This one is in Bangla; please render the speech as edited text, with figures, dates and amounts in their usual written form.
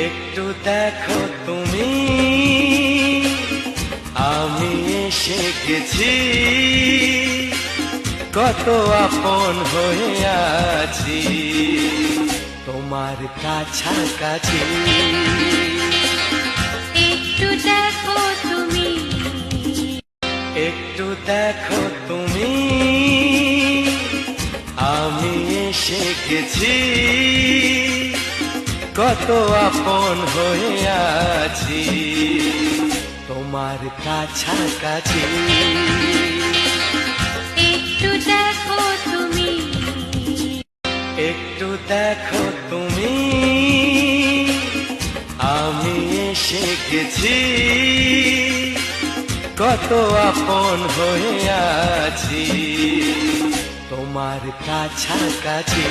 একটু দেখো তুমি, আমি এসে গেছি, কত আপন হয়ে আছি তোমার কাছাকাছি। একটু দেখো তুমি, একটু দেখো তুমি, আমি এসে গেছি, কত আপন হয়ে আছি তোমার কাছাকাছি। একটু দেখো তুমি, একটু দেখো তুমি, আমি এসে গেছি, কত আপন হয়ে আছি তোমার কাছাকাছি।